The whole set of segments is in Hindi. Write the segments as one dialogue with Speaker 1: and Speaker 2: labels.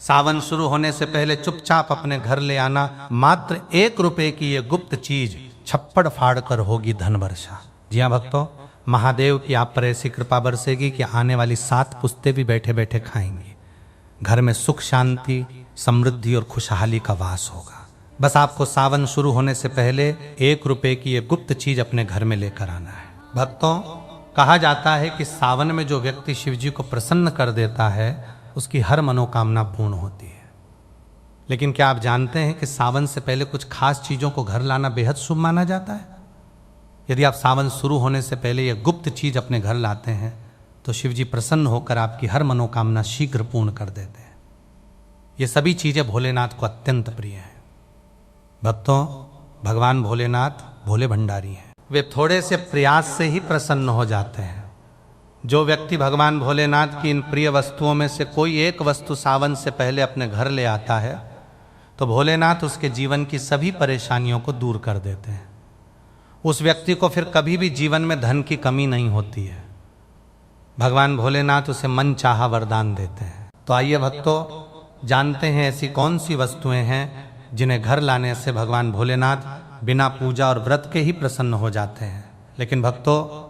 Speaker 1: सावन शुरू होने से पहले चुपचाप अपने घर ले आना। मात्र 1 रुपए की ये गुप्त चीज छप्पड़ फाड़ कर होगी धन वर्षा। जी हाँ भक्तों, महादेव की आप पर ऐसी कृपा बरसेगी कि आने वाली 7 पुश्तें भी बैठे बैठे खाएंगी। घर में सुख शांति समृद्धि और खुशहाली का वास होगा। बस आपको सावन शुरू होने से पहले 1 रुपए की ये गुप्त चीज अपने घर में लेकर आना है। भक्तों, कहा जाता है कि सावन में जो व्यक्ति शिव जी को प्रसन्न कर देता है उसकी हर मनोकामना पूर्ण होती है। लेकिन क्या आप जानते हैं कि सावन से पहले कुछ खास चीजों को घर लाना बेहद शुभ माना जाता है। यदि आप सावन शुरू होने से पहले यह गुप्त चीज अपने घर लाते हैं तो शिव जी प्रसन्न होकर आपकी हर मनोकामना शीघ्र पूर्ण कर देते हैं। ये सभी चीजें भोलेनाथ को अत्यंत प्रिय हैं। भक्तों, भगवान भोलेनाथ भोले भंडारी हैं। वे थोड़े से प्रयास से ही प्रसन्न हो जाते हैं। जो व्यक्ति भगवान भोलेनाथ की इन प्रिय वस्तुओं में से कोई एक वस्तु सावन से पहले अपने घर ले आता है तो भोलेनाथ उसके जीवन की सभी परेशानियों को दूर कर देते हैं। उस व्यक्ति को फिर कभी भी जीवन में धन की कमी नहीं होती है। भगवान भोलेनाथ उसे मन चाहा वरदान देते हैं। तो आइए भक्तों, जानते हैं ऐसी कौन सी वस्तुएं हैं जिन्हें घर लाने से भगवान भोलेनाथ बिना पूजा और व्रत के ही प्रसन्न हो जाते हैं। लेकिन भक्तों,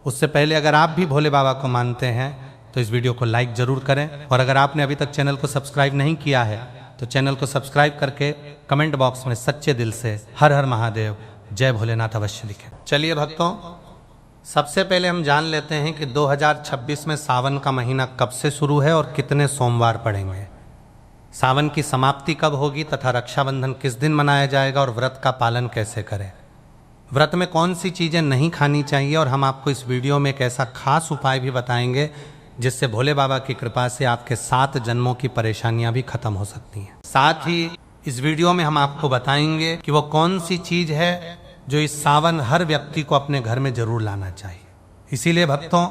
Speaker 1: उससे पहले अगर आप भी भोले बाबा को मानते हैं तो इस वीडियो को लाइक जरूर करें, और अगर आपने अभी तक चैनल को सब्सक्राइब नहीं किया है तो चैनल को सब्सक्राइब करके कमेंट बॉक्स में सच्चे दिल से हर हर महादेव जय भोलेनाथ अवश्य लिखें। चलिए भक्तों, सबसे पहले हम जान लेते हैं कि 2026 में सावन का महीना कब से शुरू है और कितने सोमवार पड़ेंगे। सावन की समाप्ति कब होगी तथा रक्षाबंधन किस दिन मनाया जाएगा और व्रत का पालन कैसे करें। व्रत में कौन सी चीज़ें नहीं खानी चाहिए, और हम आपको इस वीडियो में एक ऐसा खास उपाय भी बताएंगे जिससे भोले बाबा की कृपा से आपके 7 जन्मों की परेशानियां भी खत्म हो सकती हैं। साथ ही इस वीडियो में हम आपको बताएंगे कि वो कौन सी चीज़ है जो इस सावन हर व्यक्ति को अपने घर में जरूर लाना चाहिए। इसीलिए भक्तों,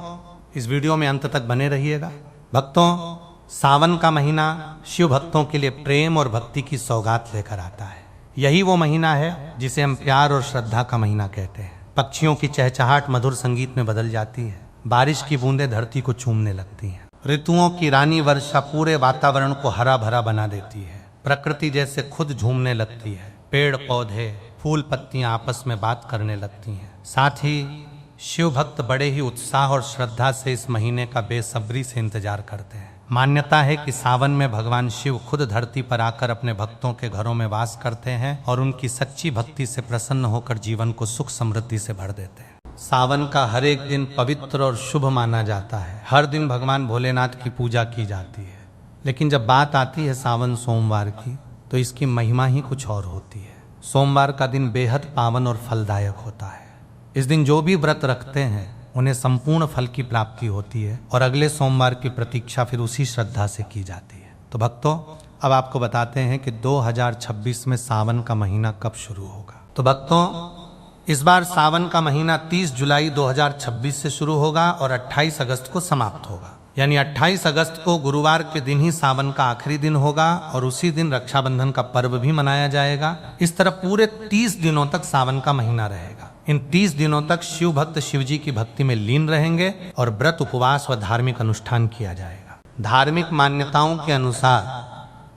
Speaker 1: इस वीडियो में अंत तक बने रहिएगा। भक्तों, सावन का महीना शिव भक्तों के लिए प्रेम और भक्ति की सौगात लेकर आता है। यही वो महीना है जिसे हम प्यार और श्रद्धा का महीना कहते हैं। पक्षियों की चहचहाट मधुर संगीत में बदल जाती है। बारिश की बूंदें धरती को चूमने लगती हैं। ऋतुओं की रानी वर्षा पूरे वातावरण को हरा भरा बना देती है। प्रकृति जैसे खुद झूमने लगती है। पेड़ पौधे फूल पत्तियां आपस में बात करने लगती हैं। साथ ही शिव भक्त बड़े ही उत्साह और श्रद्धा से इस महीने का बेसब्री से इंतजार करते हैं। मान्यता है कि सावन में भगवान शिव खुद धरती पर आकर अपने भक्तों के घरों में वास करते हैं और उनकी सच्ची भक्ति से प्रसन्न होकर जीवन को सुख समृद्धि से भर देते हैं। सावन का हर एक दिन पवित्र और शुभ माना जाता है। हर दिन भगवान भोलेनाथ की पूजा की जाती है। लेकिन जब बात आती है सावन सोमवार की तो इसकी महिमा ही कुछ और होती है। सोमवार का दिन बेहद पावन और फलदायक होता है। इस दिन जो भी व्रत रखते हैं उन्हें संपूर्ण फल की प्राप्ति होती है और अगले सोमवार की प्रतीक्षा फिर उसी श्रद्धा से की जाती है। तो भक्तों, अब आपको बताते हैं कि 2026 में सावन का महीना कब शुरू होगा। तो भक्तों, इस बार सावन का महीना 30 जुलाई 2026 से शुरू होगा और 28 अगस्त को समाप्त होगा। यानी 28 अगस्त को गुरुवार के दिन ही सावन का आखिरी दिन होगा और उसी दिन रक्षाबंधन का पर्व भी मनाया जाएगा। इस तरह पूरे 30 दिनों तक सावन का महीना रहेगा। इन 30 दिनों तक शिव भक्त शिव जी की भक्ति में लीन रहेंगे और व्रत उपवास व धार्मिक अनुष्ठान किया जाएगा। धार्मिक मान्यताओं के अनुसार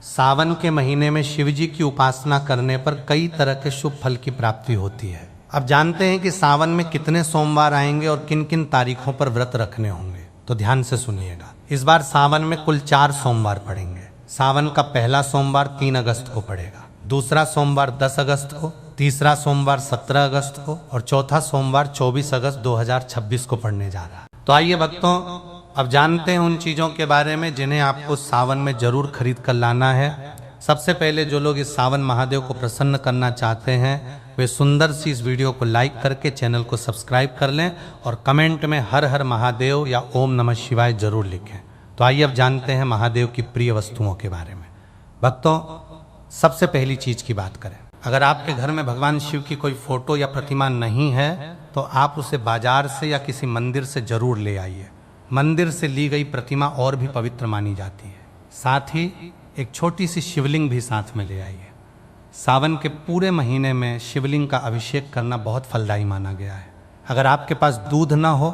Speaker 1: सावन के महीने में शिव जी की उपासना करने पर कई तरह के शुभ फल की प्राप्ति होती है। अब जानते हैं कि सावन में कितने सोमवार आएंगे और किन किन तारीखों पर व्रत रखने होंगे, तो ध्यान से सुनिएगा। इस बार सावन में कुल 4 सोमवार पड़ेंगे। सावन का पहला सोमवार 3 अगस्त को पड़ेगा, दूसरा सोमवार 10 अगस्त को, तीसरा सोमवार 17 अगस्त को और चौथा सोमवार 24 अगस्त 2026 को पड़ने जा रहा है। तो आइए भक्तों, अब जानते हैं उन चीज़ों के बारे में जिन्हें आपको सावन में जरूर खरीद कर लाना है। सबसे पहले जो लोग इस सावन महादेव को प्रसन्न करना चाहते हैं वे सुंदर सी इस वीडियो को लाइक करके चैनल को सब्सक्राइब कर लें और कमेंट में हर हर महादेव या ओम नमः शिवाय जरूर लिखें। तो आइए अब जानते हैं महादेव की प्रिय वस्तुओं के बारे में। भक्तों, सबसे पहली चीज की बात करें, अगर आपके घर में भगवान शिव की कोई फोटो या प्रतिमा नहीं है तो आप उसे बाजार से या किसी मंदिर से जरूर ले आइए। मंदिर से ली गई प्रतिमा और भी पवित्र मानी जाती है। साथ ही एक छोटी सी शिवलिंग भी साथ में ले आइए। सावन के पूरे महीने में शिवलिंग का अभिषेक करना बहुत फलदायी माना गया है। अगर आपके पास दूध ना हो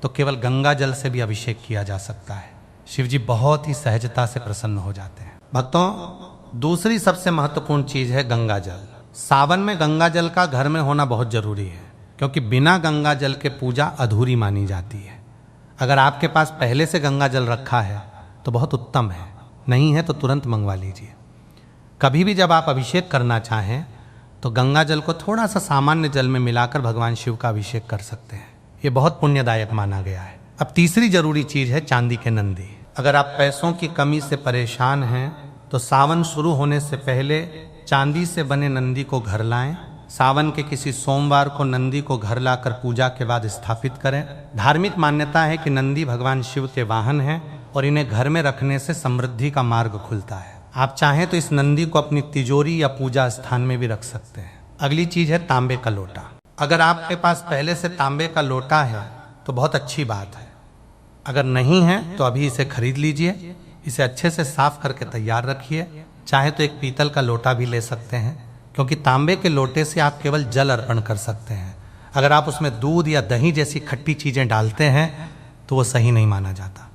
Speaker 1: तो केवल गंगा जल से भी अभिषेक किया जा सकता है। शिव जी बहुत ही सहजता से प्रसन्न हो जाते हैं। भक्तों, दूसरी सबसे महत्वपूर्ण चीज है गंगा जल। सावन में गंगा जल का घर में होना बहुत जरूरी है, क्योंकि बिना गंगा जल के पूजा अधूरी मानी जाती है। अगर आपके पास पहले से गंगा जल रखा है तो बहुत उत्तम है, नहीं है तो तुरंत मंगवा लीजिए। कभी भी जब आप अभिषेक करना चाहें तो गंगा जल को थोड़ा सा सामान्य जल में मिलाकर भगवान शिव का अभिषेक कर सकते हैं। ये बहुत पुण्यदायक माना गया है। अब तीसरी जरूरी चीज है चांदी के नंदी। अगर आप पैसों की कमी से परेशान हैं तो सावन शुरू होने से पहले चांदी से बने नंदी को घर लाएं। सावन के किसी सोमवार को नंदी को घर लाकर पूजा के बाद स्थापित करें। धार्मिक मान्यता है कि नंदी भगवान शिव के वाहन हैं और इन्हें घर में रखने से समृद्धि का मार्ग खुलता है। आप चाहें तो इस नंदी को अपनी तिजोरी या पूजा स्थान में भी रख सकते हैं। अगली चीज है तांबे का लोटा। अगर आपके पास पहले से तांबे का लोटा है तो बहुत अच्छी बात है। अगर नहीं है तो अभी इसे खरीद लीजिए। इसे अच्छे से साफ करके तैयार रखिए। चाहे तो एक पीतल का लोटा भी ले सकते हैं, क्योंकि तांबे के लोटे से आप केवल जल अर्पण कर सकते हैं। अगर आप उसमें दूध या दही जैसी खट्टी चीजें डालते हैं तो वो सही नहीं माना जाता।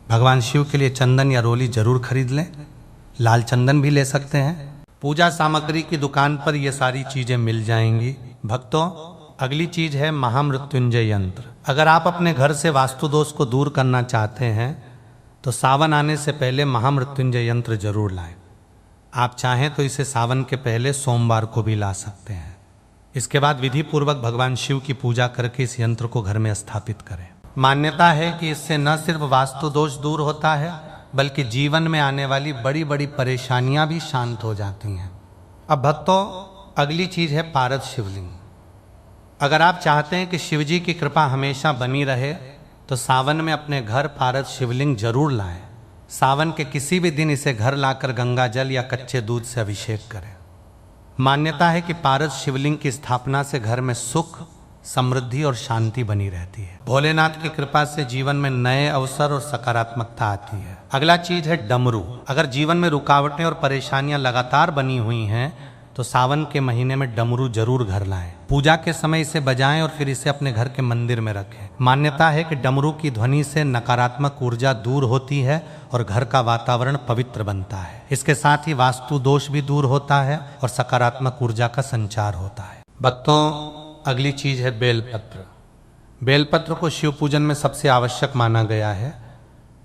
Speaker 1: भगवान शिव के लिए चंदन या रोली जरूर खरीद लें। लाल चंदन भी ले सकते हैं। पूजा सामग्री की दुकान पर ये सारी चीजें मिल जाएंगी। भक्तों, अगली चीज है महामृत्युंजय यंत्र। अगर आप अपने घर से वास्तु दोष को दूर करना चाहते हैं तो सावन आने से पहले महामृत्युंजय यंत्र जरूर लाएं। आप चाहें तो इसे सावन के पहले सोमवार को भी ला सकते हैं। इसके बाद विधि पूर्वक भगवान शिव की पूजा करके इस यंत्र को घर में स्थापित करें। मान्यता है कि इससे न सिर्फ वास्तु दोष दूर होता है, बल्कि जीवन में आने वाली बड़ी बड़ी परेशानियां भी शांत हो जाती हैं। अब भक्तों, अगली चीज है पारद शिवलिंग। अगर आप चाहते हैं कि शिव जी की कृपा हमेशा बनी रहे तो सावन में अपने घर पारद शिवलिंग जरूर लाएं। सावन के किसी भी दिन इसे घर लाकर गंगा जल या कच्चे दूध से अभिषेक करें। मान्यता है कि पारद शिवलिंग की स्थापना से घर में सुख, समृद्धि और शांति बनी रहती है। भोलेनाथ की कृपा से जीवन में नए अवसर और सकारात्मकता आती है। अगला चीज है डमरू। अगर जीवन में रुकावटें और परेशानियां लगातार बनी हुई हैं तो सावन के महीने में डमरू जरूर घर लाएं। पूजा के समय इसे बजाएं और फिर इसे अपने घर के मंदिर में रखें। मान्यता है कि डमरू की ध्वनि से नकारात्मक ऊर्जा दूर होती है और घर का वातावरण पवित्र बनता है। इसके साथ ही वास्तु दोष भी दूर होता है और सकारात्मक ऊर्जा का संचार होता है। भक्तों, अगली चीज है बेलपत्र। बेलपत्र को शिव पूजन में सबसे आवश्यक माना गया है।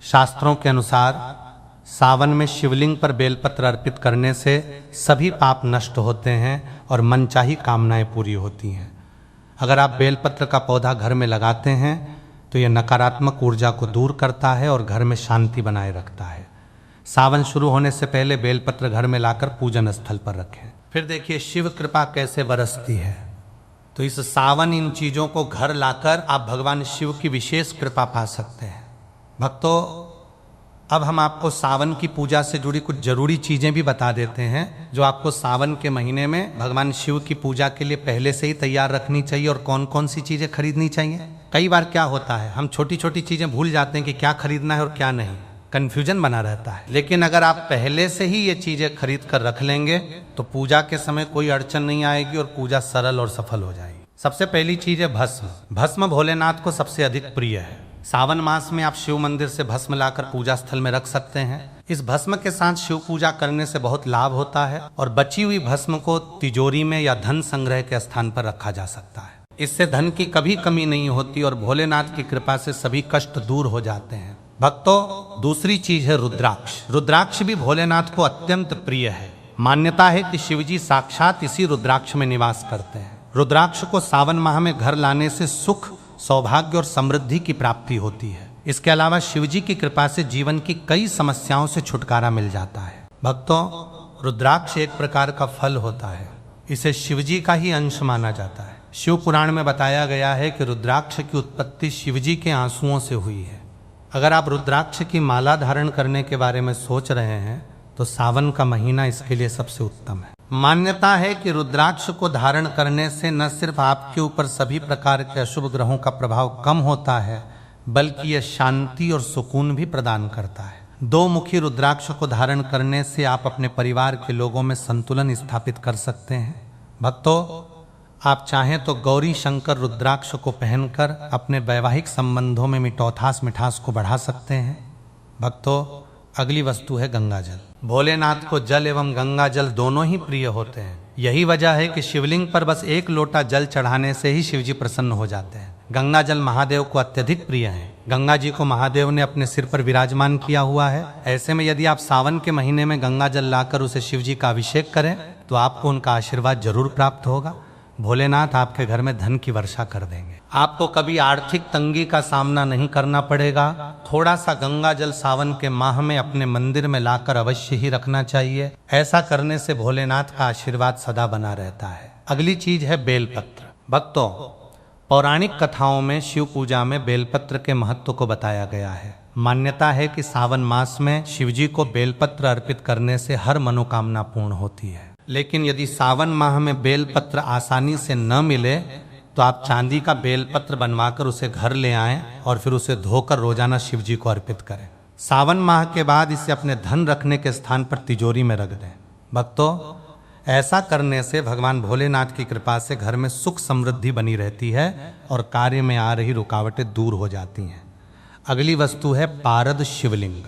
Speaker 1: शास्त्रों के अनुसार सावन में शिवलिंग पर बेलपत्र अर्पित करने से सभी पाप नष्ट होते हैं और मनचाही कामनाएं पूरी होती हैं। अगर आप बेलपत्र का पौधा घर में लगाते हैं तो यह नकारात्मक ऊर्जा को दूर करता है और घर में शांति बनाए रखता है। सावन शुरू होने से पहले बेलपत्र घर में लाकर पूजन स्थल पर रखें। फिर देखिए शिव कृपा कैसे बरसती है। तो इस सावन इन चीजों को घर लाकर आप भगवान शिव की विशेष कृपा पा सकते हैं। भक्तों, अब हम आपको सावन की पूजा से जुड़ी कुछ जरूरी चीजें भी बता देते हैं जो आपको सावन के महीने में भगवान शिव की पूजा के लिए पहले से ही तैयार रखनी चाहिए और कौन कौन सी चीजें खरीदनी चाहिए। कई बार क्या होता है, हम छोटी छोटी चीजें भूल जाते हैं कि क्या खरीदना है और क्या नहीं। कंफ्यूजन बना रहता है। लेकिन अगर आप पहले से ही ये चीजें खरीद कर रख लेंगे तो पूजा के समय कोई अड़चन नहीं आएगी और पूजा सरल और सफल हो जाएगी। सबसे पहली चीज है भस्म। भस्म भोलेनाथ को सबसे अधिक प्रिय है। सावन मास में आप शिव मंदिर से भस्म लाकर पूजा स्थल में रख सकते हैं। इस भस्म के साथ शिव पूजा करने से बहुत लाभ होता है और बची हुई भस्म को तिजोरी में या धन संग्रह के स्थान पर रखा जा सकता है। इससे धन की कभी कमी नहीं होती और भोलेनाथ की कृपा से सभी कष्ट दूर हो जाते हैं। भक्तों, दूसरी चीज है रुद्राक्ष। रुद्राक्ष भी भोलेनाथ को अत्यंत प्रिय है। मान्यता है कि शिवजी साक्षात इसी रुद्राक्ष में निवास करते हैं। रुद्राक्ष को सावन माह में घर लाने से सुख, सौभाग्य और समृद्धि की प्राप्ति होती है। इसके अलावा शिवजी की कृपा से जीवन की कई समस्याओं से छुटकारा मिल जाता है। भक्तों, रुद्राक्ष एक प्रकार का फल होता है। इसे शिवजी का ही अंश माना जाता है। शिव पुराण में बताया गया है कि रुद्राक्ष की उत्पत्ति शिवजी के आंसुओं से हुई है। अगर आप रुद्राक्ष की माला धारण करने के बारे में सोच रहे हैं तो सावन का महीना इसके लिए सबसे उत्तम है। मान्यता है कि रुद्राक्ष को धारण करने से न सिर्फ आपके ऊपर सभी प्रकार के अशुभ ग्रहों का प्रभाव कम होता है, बल्कि यह शांति और सुकून भी प्रदान करता है। दो मुखी रुद्राक्ष को धारण करने से आप अपने परिवार के लोगों में संतुलन स्थापित कर सकते हैं। भक्तों, आप चाहें तो गौरी शंकर रुद्राक्ष को पहनकर अपने वैवाहिक संबंधों में मिठास को बढ़ा सकते हैं। भक्तों, अगली वस्तु है गंगा जल। भोलेनाथ को जल एवं गंगा जल दोनों ही प्रिय होते हैं। यही वजह है कि शिवलिंग पर बस एक लोटा जल चढ़ाने से ही शिवजी प्रसन्न हो जाते हैं। गंगा जल महादेव को अत्यधिक प्रिय है। गंगा जी को महादेव ने अपने सिर पर विराजमान किया हुआ है। ऐसे में यदि आप सावन के महीने में गंगा जल लाकर उसे शिवजी का अभिषेक करें तो आपको उनका आशीर्वाद जरूर प्राप्त होगा। भोलेनाथ आपके घर में धन की वर्षा कर देंगे। आपको कभी आर्थिक तंगी का सामना नहीं करना पड़ेगा। थोड़ा सा गंगा जल सावन के माह में अपने मंदिर में लाकर अवश्य ही रखना चाहिए। ऐसा करने से भोलेनाथ का आशीर्वाद सदा बना रहता है। अगली चीज है बेलपत्र। भक्तों, पौराणिक कथाओं में शिव पूजा में बेलपत्र के महत्व को बताया गया है। मान्यता है कि सावन मास में शिवजी को बेलपत्र अर्पित करने से हर मनोकामना पूर्ण होती है। लेकिन यदि सावन माह में बेलपत्र आसानी से न मिले तो आप चांदी का बेलपत्र बनवाकर उसे घर ले आएं और फिर उसे धोकर रोजाना शिवजी को अर्पित करें। सावन माह के बाद इसे अपने धन रखने के स्थान पर तिजोरी में रख दें। भक्तों, ऐसा करने से भगवान भोलेनाथ की कृपा से घर में सुख समृद्धि बनी रहती है और कार्य में आ रही रुकावटें दूर हो जाती हैं। अगली वस्तु है पारद शिवलिंग।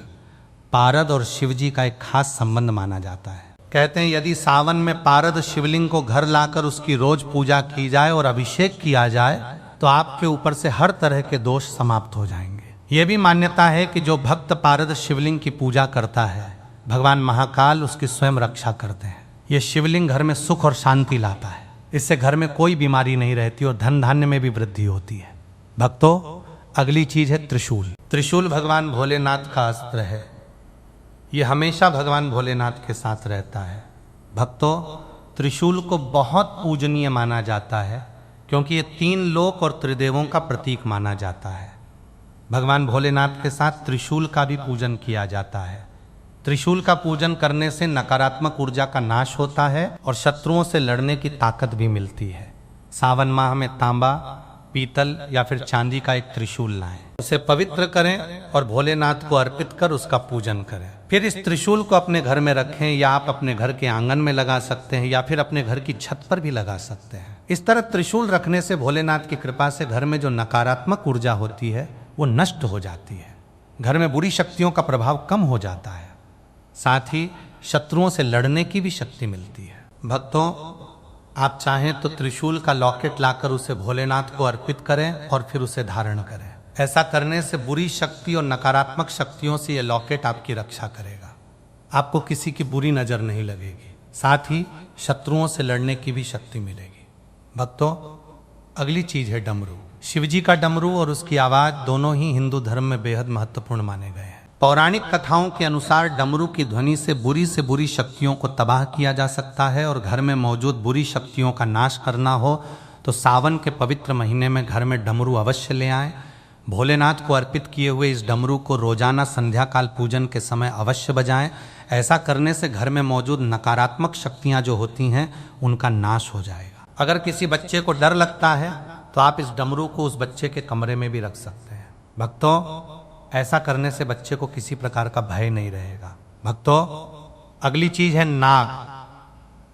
Speaker 1: पारद और शिवजी का एक खास संबंध माना जाता है। कहते हैं यदि सावन में पारद शिवलिंग को घर लाकर उसकी रोज पूजा की जाए और अभिषेक किया जाए तो आपके ऊपर से हर तरह के दोष समाप्त हो जाएंगे। यह भी मान्यता है कि जो भक्त पारद शिवलिंग की पूजा करता है, भगवान महाकाल उसकी स्वयं रक्षा करते हैं। यह शिवलिंग घर में सुख और शांति लाता है। इससे घर में कोई बीमारी नहीं रहती और धन धान्य में भी वृद्धि होती है। भक्तों, अगली चीज है त्रिशूल। त्रिशूल भगवान भोलेनाथ का अस्त्र है। ये हमेशा भगवान भोलेनाथ के साथ रहता है। भक्तों, त्रिशूल को बहुत पूजनीय माना जाता है क्योंकि ये 3 लोक और त्रिदेवों का प्रतीक माना जाता है। भगवान भोलेनाथ के साथ त्रिशूल का भी पूजन किया जाता है। त्रिशूल का पूजन करने से नकारात्मक ऊर्जा का नाश होता है और शत्रुओं से लड़ने की ताकत भी मिलती है। सावन माह में तांबा, पीतल या फिर चांदी का एक त्रिशूल लाएं, उसे पवित्र करें और भोलेनाथ को अर्पित कर उसका पूजन करें। फिर इस त्रिशूल को अपने घर में रखें या आप अपने घर के आंगन में लगा सकते हैं या फिर अपने घर की छत पर भी लगा सकते हैं। इस तरह त्रिशूल रखने से भोलेनाथ की कृपा से घर में जो नकारात्मक ऊर्जा होती है वो नष्ट हो जाती है। घर में बुरी शक्तियों का प्रभाव कम हो जाता है। साथ ही शत्रुओं से लड़ने की भी शक्ति मिलती है। भक्तों, आप चाहें तो त्रिशूल का लॉकेट लाकर उसे भोलेनाथ को अर्पित करें और फिर उसे धारण करें। ऐसा करने से बुरी शक्ति और नकारात्मक शक्तियों से यह लॉकेट आपकी रक्षा करेगा। आपको किसी की बुरी नजर नहीं लगेगी। साथ ही शत्रुओं से लड़ने की भी शक्ति मिलेगी। भक्तों, अगली चीज है डमरू। शिवजी का डमरू और उसकी आवाज दोनों ही हिंदू धर्म में बेहद महत्वपूर्ण माने गए हैं। पौराणिक कथाओं के अनुसार डमरू की ध्वनि से बुरी शक्तियों को तबाह किया जा सकता है और घर में मौजूद बुरी शक्तियों का नाश करना हो तो सावन के पवित्र महीने में घर में डमरू अवश्य ले आएं। भोलेनाथ को अर्पित किए हुए इस डमरू को रोजाना संध्या काल पूजन के समय अवश्य बजाएं। ऐसा करने से घर में मौजूद नकारात्मक शक्तियां जो होती हैं उनका नाश हो जाएगा। अगर किसी बच्चे को डर लगता है तो आप इस डमरू को उस बच्चे के कमरे में भी रख सकते हैं। भक्तों, ऐसा करने से बच्चे को किसी प्रकार का भय नहीं रहेगा। भक्तों, अगली चीज है नाग।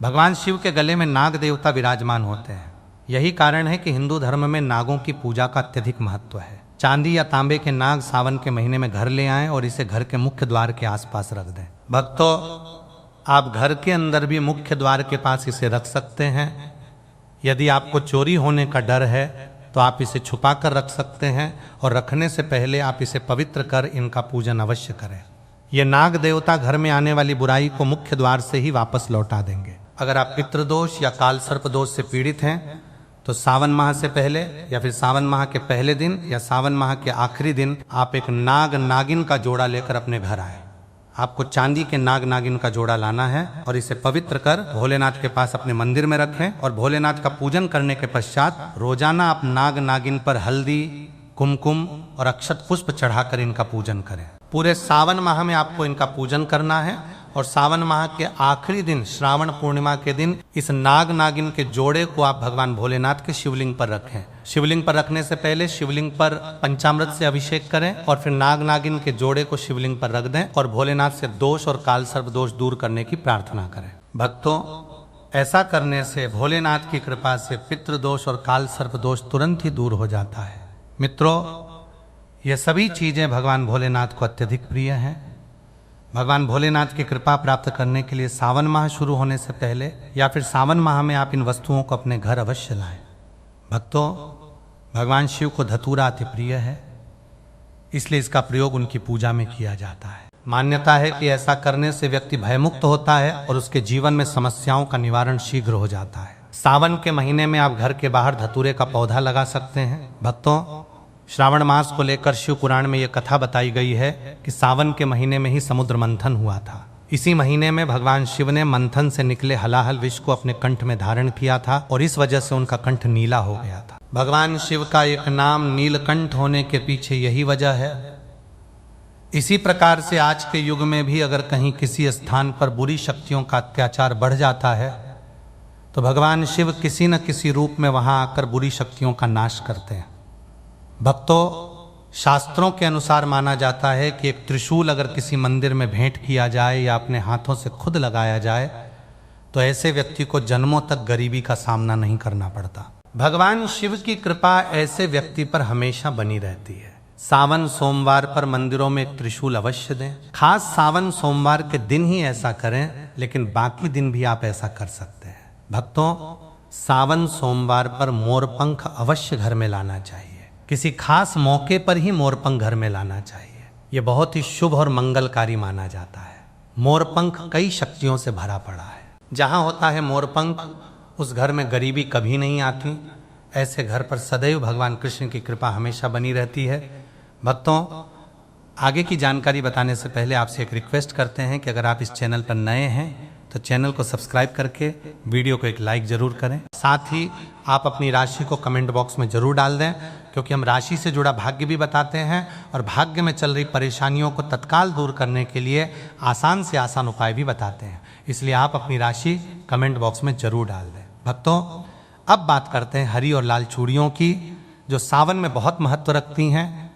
Speaker 1: भगवान शिव के गले में नाग देवता विराजमान होते हैं। यही कारण है कि हिंदू धर्म में नागों की पूजा का अत्यधिक महत्व है। चांदी या तांबे के नाग सावन के महीने में घर ले आएं और इसे घर के मुख्य द्वार के आसपास रख दें। भक्तों, आप घर के अंदर भी मुख्य द्वार के पास इसे रख सकते हैं। यदि आपको चोरी होने का डर है तो आप इसे छुपा कर रख सकते हैं और रखने से पहले आप इसे पवित्र कर इनका पूजन अवश्य करें। ये नाग देवता घर में आने वाली बुराई को मुख्य द्वार से ही वापस लौटा देंगे। अगर आप पितृदोष या काल सर्प दोष से पीड़ित हैं तो सावन माह से पहले या फिर सावन माह के पहले दिन या सावन माह के आखिरी दिन आप एक नाग नागिन का जोड़ा लेकर अपने घर आए। आपको चांदी के नाग नागिन का जोड़ा लाना है और इसे पवित्र कर भोलेनाथ के पास अपने मंदिर में रखें और भोलेनाथ का पूजन करने के पश्चात रोजाना आप नाग नागिन पर हल्दी, कुमकुम और अक्षत पुष्प चढ़ाकर इनका पूजन करें। पूरे सावन माह में आपको इनका पूजन करना है और सावन माह के आखिरी दिन श्रावण पूर्णिमा के दिन इस नाग नागिन के जोड़े को आप भगवान भोलेनाथ के शिवलिंग पर रखें। शिवलिंग पर रखने से पहले शिवलिंग पर पंचामृत से अभिषेक करें और फिर नाग नागिन के जोड़े को शिवलिंग पर रख दें और भोलेनाथ से दोष और काल सर्प दोष दूर करने की प्रार्थना करें। भक्तों, ऐसा करने से भोलेनाथ की कृपा से पितृदोष और काल सर्प दोष तुरंत ही दूर हो जाता है। मित्रों, ये सभी चीजें भगवान भोलेनाथ को अत्यधिक प्रिय हैं। भगवान भोलेनाथ की कृपा प्राप्त करने के लिए सावन माह शुरू होने से पहले या फिर सावन माह में आप इन वस्तुओं को अपने घर अवश्य लाएं। भक्तों, भगवान शिव को धतूरा अति प्रिय है, इसलिए इसका प्रयोग उनकी पूजा में किया जाता है। मान्यता है कि ऐसा करने से व्यक्ति भयमुक्त होता है और उसके जीवन में समस्याओं का निवारण शीघ्र हो जाता है। सावन के महीने में आप घर के बाहर धतूरे का पौधा लगा सकते हैं। भक्तों, श्रावण मास को लेकर शिव पुराण में यह कथा बताई गई है कि सावन के महीने में ही समुद्र मंथन हुआ था। इसी महीने में भगवान शिव ने मंथन से निकले हलाहल विष को अपने कंठ में धारण किया था और इस वजह से उनका कंठ नीला हो गया था। भगवान शिव का एक नाम नीलकंठ होने के पीछे यही वजह है। इसी प्रकार से आज के युग में भी अगर कहीं किसी स्थान पर बुरी शक्तियों का अत्याचार बढ़ जाता है तो भगवान शिव किसी न किसी रूप में वहां आकर बुरी शक्तियों का नाश करते हैं। भक्तों, शास्त्रों के अनुसार माना जाता है कि एक त्रिशूल अगर किसी मंदिर में भेंट किया जाए या अपने हाथों से खुद लगाया जाए तो ऐसे व्यक्ति को जन्मों तक गरीबी का सामना नहीं करना पड़ता। भगवान शिव की कृपा ऐसे व्यक्ति पर हमेशा बनी रहती है। सावन सोमवार पर मंदिरों में एक त्रिशूल अवश्य दें। खास सावन सोमवार के दिन ही ऐसा करें, लेकिन बाकी दिन भी आप ऐसा कर सकते हैं। भक्तों, सावन सोमवार पर मोरपंख अवश्य घर में लाना चाहिए। किसी खास मौके पर ही मोरपंख घर में लाना चाहिए। यह बहुत ही शुभ और मंगलकारी माना जाता है। मोरपंख कई शक्तियों से भरा पड़ा है। जहाँ होता है मोरपंख, उस घर में गरीबी कभी नहीं आती। ऐसे घर पर सदैव भगवान कृष्ण की कृपा हमेशा बनी रहती है। भक्तों, आगे की जानकारी बताने से पहले आपसे एक रिक्वेस्ट करते हैं कि अगर आप इस चैनल पर नए हैं तो चैनल को सब्सक्राइब करके वीडियो को एक लाइक जरूर करें। साथ ही आप अपनी राशि को कमेंट बॉक्स में जरूर डाल दें, क्योंकि हम राशि से जुड़ा भाग्य भी बताते हैं और भाग्य में चल रही परेशानियों को तत्काल दूर करने के लिए आसान से आसान उपाय भी बताते हैं। इसलिए आप अपनी राशि कमेंट बॉक्स में जरूर डाल दें। भक्तों, अब बात करते हैं हरी और लाल चूड़ियों की, जो सावन में बहुत महत्व रखती हैं।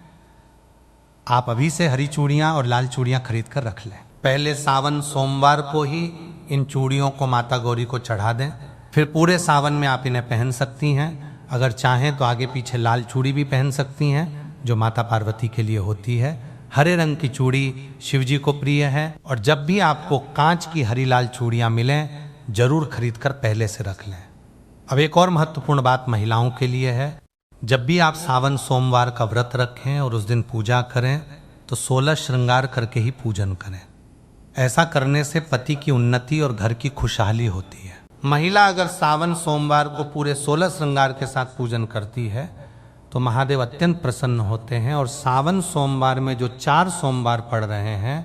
Speaker 1: आप अभी से हरी चूड़ियाँ और लाल चूड़ियाँ खरीद कर रख लें। पहले सावन सोमवार को ही इन चूड़ियों को माता गौरी को चढ़ा दें, फिर पूरे सावन में आप इन्हें पहन सकती हैं। अगर चाहें तो आगे पीछे लाल चूड़ी भी पहन सकती हैं, जो माता पार्वती के लिए होती है। हरे रंग की चूड़ी शिव जी को प्रिय है और जब भी आपको कांच की हरी लाल चूड़ियाँ मिलें, जरूर खरीद कर पहले से रख लें। अब एक और महत्वपूर्ण बात महिलाओं के लिए है। जब भी आप सावन सोमवार का व्रत रखें और उस दिन पूजा करें तो 16 श्रृंगार करके ही पूजन करें। ऐसा करने से पति की उन्नति और घर की खुशहाली होती है। महिला अगर सावन सोमवार को पूरे 16 श्रृंगार के साथ पूजन करती है तो महादेव अत्यंत प्रसन्न होते हैं और सावन सोमवार में जो 4 सोमवार पड़ रहे हैं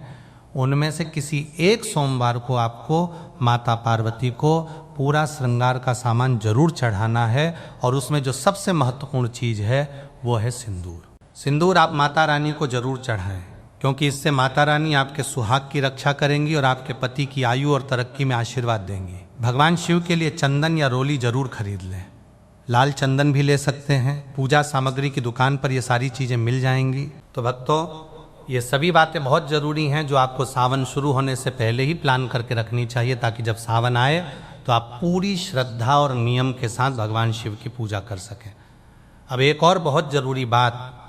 Speaker 1: उनमें से किसी एक सोमवार को आपको माता पार्वती को पूरा श्रृंगार का सामान जरूर चढ़ाना है और उसमें जो सबसे महत्वपूर्ण चीज है वो है सिंदूर। सिंदूर आप माता रानी को जरूर चढ़ाएं, क्योंकि इससे माता रानी आपके सुहाग की रक्षा करेंगी और आपके पति की आयु और तरक्की में आशीर्वाद देंगी। भगवान शिव के लिए चंदन या रोली जरूर खरीद लें। लाल चंदन भी ले सकते हैं। पूजा सामग्री की दुकान पर ये सारी चीजें मिल जाएंगी। तो भक्तों, ये सभी बातें बहुत जरूरी हैं जो आपको सावन शुरू होने से पहले ही प्लान करके रखनी चाहिए, ताकि जब सावन आए तो आप पूरी श्रद्धा और नियम के साथ भगवान शिव की पूजा कर सकें। अब एक और बहुत जरूरी बात,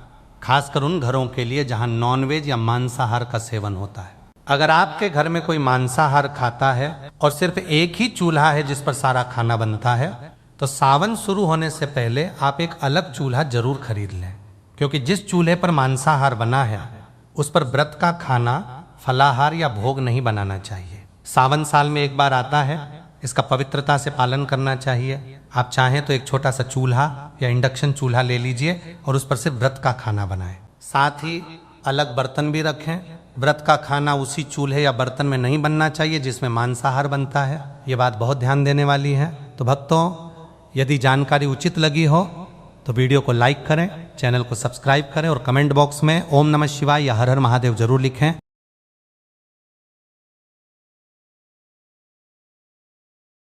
Speaker 1: खासकर उन घरों के लिए जहां नॉनवेज या मांसाहार का सेवन होता है। अगर आपके घर में कोई मांसाहार खाता है और सिर्फ एक ही चूल्हा है जिस पर सारा खाना बनता है, तो सावन शुरू होने से पहले आप एक अलग चूल्हा जरूर खरीद लें, क्योंकि जिस चूल्हे पर मांसाहार बना है उस पर व्रत का खाना, फलाहार या भोग नहीं बनाना चाहिए। सावन साल में एक बार आता है, इसका पवित्रता से पालन करना चाहिए। आप चाहें तो एक छोटा सा चूल्हा या इंडक्शन चूल्हा ले लीजिए और उस पर सिर्फ व्रत का खाना बनाएं। साथ ही अलग बर्तन भी रखें। व्रत का खाना उसी चूल्हे या बर्तन में नहीं बनना चाहिए जिसमें मांसाहार बनता है। ये बात बहुत ध्यान देने वाली है। तो भक्तों, यदि जानकारी उचित लगी हो तो वीडियो को लाइक करें, चैनल को सब्सक्राइब करें और कमेंट बॉक्स में ओम नमः शिवाय या हर हर महादेव जरूर लिखें।